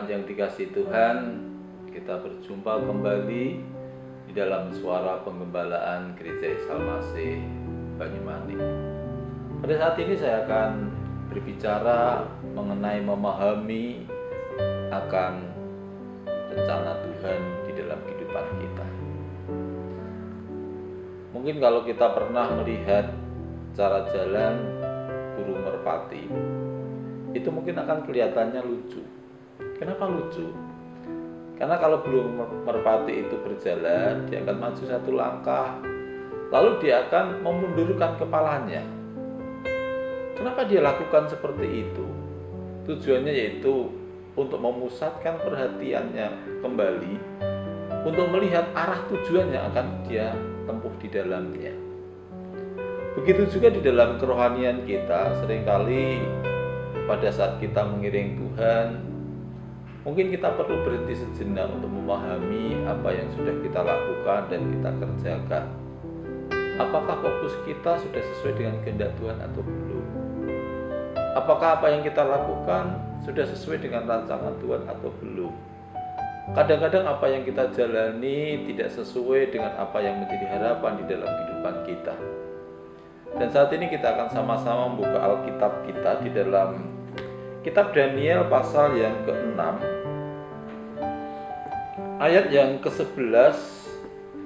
jemaat yang dikasihi Tuhan, kita berjumpa kembali di dalam suara penggembalaan Gereja Isa Masih Banyumanik. Pada saat ini saya akan berbicara mengenai memahami akan rencana Tuhan di dalam kehidupan kita. Mungkin kalau kita pernah melihat cara jalan burung merpati, itu mungkin akan kelihatannya lucu. Kenapa lucu? Karena kalau burung merpati itu berjalan, dia akan maju satu langkah, lalu dia akan memundurkan kepalanya. Kenapa dia lakukan seperti itu? Tujuannya yaitu untuk memusatkan perhatiannya kembali, untuk melihat arah tujuan yang akan dia tempuh di dalamnya. Begitu juga di dalam kerohanian kita, seringkali pada saat kita mengiring Tuhan, mungkin kita perlu berhenti sejenak untuk memahami apa yang sudah kita lakukan dan kita kerjakan. Apakah fokus kita sudah sesuai dengan kehendak Tuhan atau belum? Apakah apa yang kita lakukan sudah sesuai dengan rancangan Tuhan atau belum? Kadang-kadang apa yang kita jalani tidak sesuai dengan apa yang menjadi harapan di dalam kehidupan kita. Dan saat ini kita akan sama-sama membuka Alkitab kita di dalam Kitab Daniel pasal yang ke-6 ayat yang ke-11.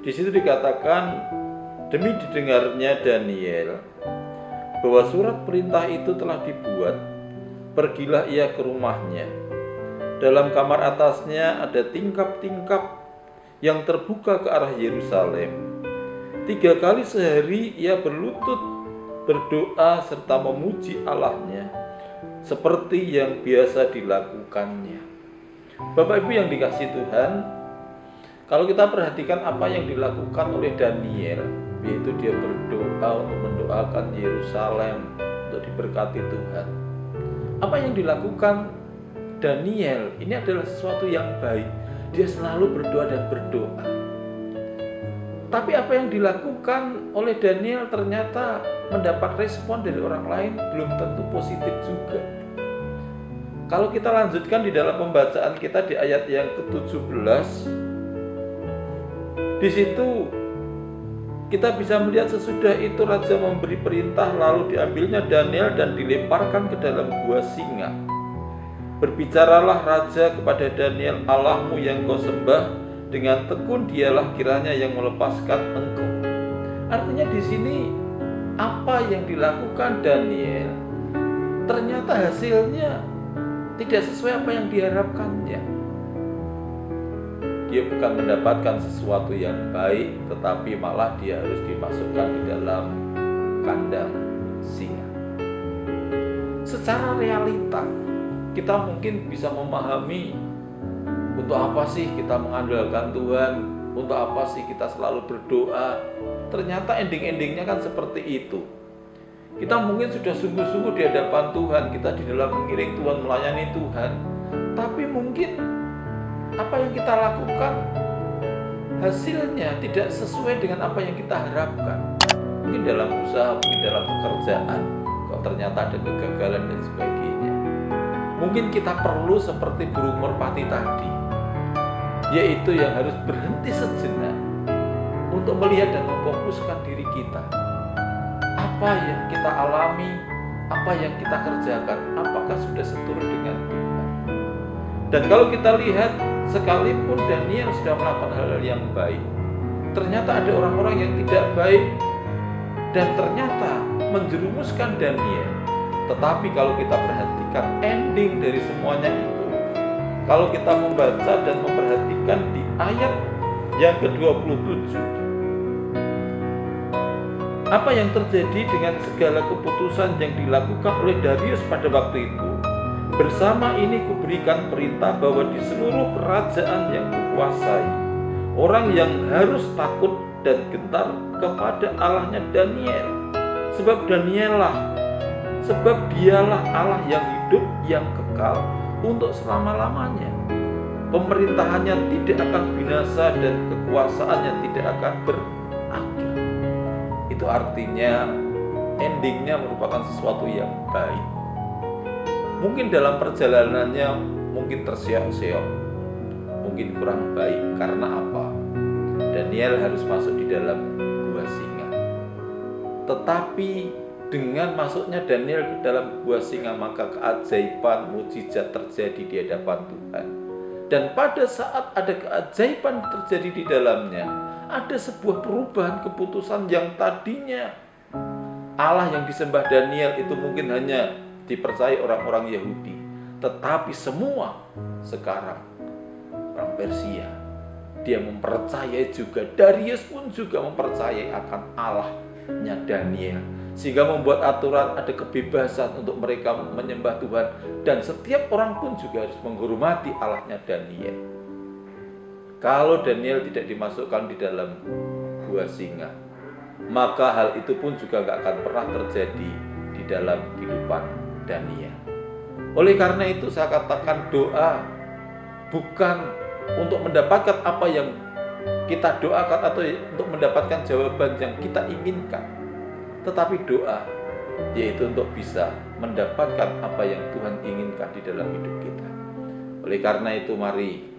Di situ dikatakan, demi didengarnya Daniel bahwa surat perintah itu telah dibuat, pergilah ia ke rumahnya. Dalam kamar atasnya ada tingkap-tingkap yang terbuka ke arah Yerusalem. 3 kali sehari ia berlutut, berdoa serta memuji Allahnya seperti yang biasa dilakukannya. Bapak Ibu yang dikasihi Tuhan, kalau kita perhatikan apa yang dilakukan oleh Daniel, yaitu dia berdoa untuk mendoakan Yerusalem untuk diberkati Tuhan. Apa yang dilakukan Daniel ini adalah sesuatu yang baik. Dia selalu berdoa dan berdoa. Tapi apa yang dilakukan oleh Daniel ternyata mendapat respon dari orang lain belum tentu positif juga. Kalau kita lanjutkan di dalam pembacaan kita di ayat yang ke-17, di situ kita bisa melihat sesudah itu raja memberi perintah, lalu diambilnya Daniel dan dilemparkan ke dalam gua singa. Berbicaralah raja kepada Daniel, Allahmu yang kau sembah dengan tekun dialah kiranya yang melepaskan engkau. Artinya di sini apa yang dilakukan Daniel ternyata hasilnya tidak sesuai apa yang diharapkannya. Dia bukan mendapatkan sesuatu yang baik, tetapi malah dia harus dimasukkan di dalam kandang singa. Secara realita kita mungkin bisa memahami, untuk apa sih kita mengandalkan Tuhan? Untuk apa sih kita selalu berdoa? Ternyata ending-endingnya kan seperti itu. Kita mungkin sudah sungguh-sungguh di hadapan Tuhan, kita di dalam mengiring Tuhan, melayani Tuhan. Tapi mungkin apa yang kita lakukan hasilnya tidak sesuai dengan apa yang kita harapkan. Mungkin dalam usaha, mungkin dalam pekerjaan, kok ternyata ada kegagalan dan sebagainya. Mungkin kita perlu seperti burung merpati tadi, yaitu yang harus berhenti sejenak untuk melihat dan memfokuskan diri kita. Apa yang kita alami, apa yang kita kerjakan, apakah sudah seturut dengan Tuhan? Dan kalau kita lihat, sekalipun Daniel sudah melakukan hal-hal yang baik, ternyata ada orang-orang yang tidak baik dan ternyata menjerumuskan Daniel. Tetapi kalau kita perhatikan ending dari semuanya itu, kalau kita membaca dan memperhatikan di ayat yang ke-27, apa yang terjadi dengan segala keputusan yang dilakukan oleh Darius pada waktu itu? Bersama ini kuberikan perintah bahwa di seluruh kerajaan yang kukuasai, orang yang harus takut dan gentar kepada Allahnya Daniel. Sebab dialah Allah yang hidup, yang kekal untuk selama-lamanya. Pemerintahannya tidak akan binasa dan kekuasaannya tidak akan berakhir. Itu artinya endingnya merupakan sesuatu yang baik. Mungkin dalam perjalanannya mungkin terseok-seok, mungkin kurang baik. Karena apa? Daniel harus masuk di dalam gua singa. Tetapi dengan masuknya Daniel ke dalam gua singa, maka keajaiban, mukjizat terjadi di hadapan Tuhan. Dan pada saat ada keajaiban terjadi di dalamnya, ada sebuah perubahan keputusan. Yang tadinya Allah yang disembah Daniel itu mungkin hanya dipercaya orang-orang Yahudi, tetapi semua sekarang orang Persia, dia mempercayai juga. Darius pun juga mempercayai akan Allahnya Daniel, sehingga membuat aturan ada kebebasan untuk mereka menyembah Tuhan. Dan setiap orang pun juga harus menghormati Allahnya Daniel. Kalau Daniel tidak dimasukkan di dalam gua singa, maka hal itu pun juga gak akan pernah terjadi di dalam kehidupan Daniel. Oleh karena itu saya katakan, doa bukan untuk mendapatkan apa yang kita doakan atau untuk mendapatkan jawaban yang kita inginkan, tetapi doa yaitu untuk bisa mendapatkan apa yang Tuhan inginkan di dalam hidup kita. Oleh karena itu mari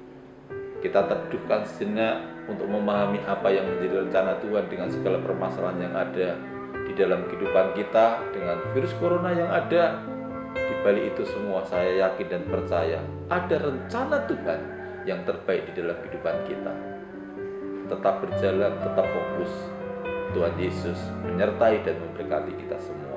kita teduhkan sejenak untuk memahami apa yang menjadi rencana Tuhan dengan segala permasalahan yang ada di dalam kehidupan kita, dengan virus corona yang ada. Di balik itu semua saya yakin dan percaya ada rencana Tuhan yang terbaik di dalam kehidupan kita. Tetap berjalan, tetap fokus. Tuhan Yesus menyertai dan memberkati kita semua.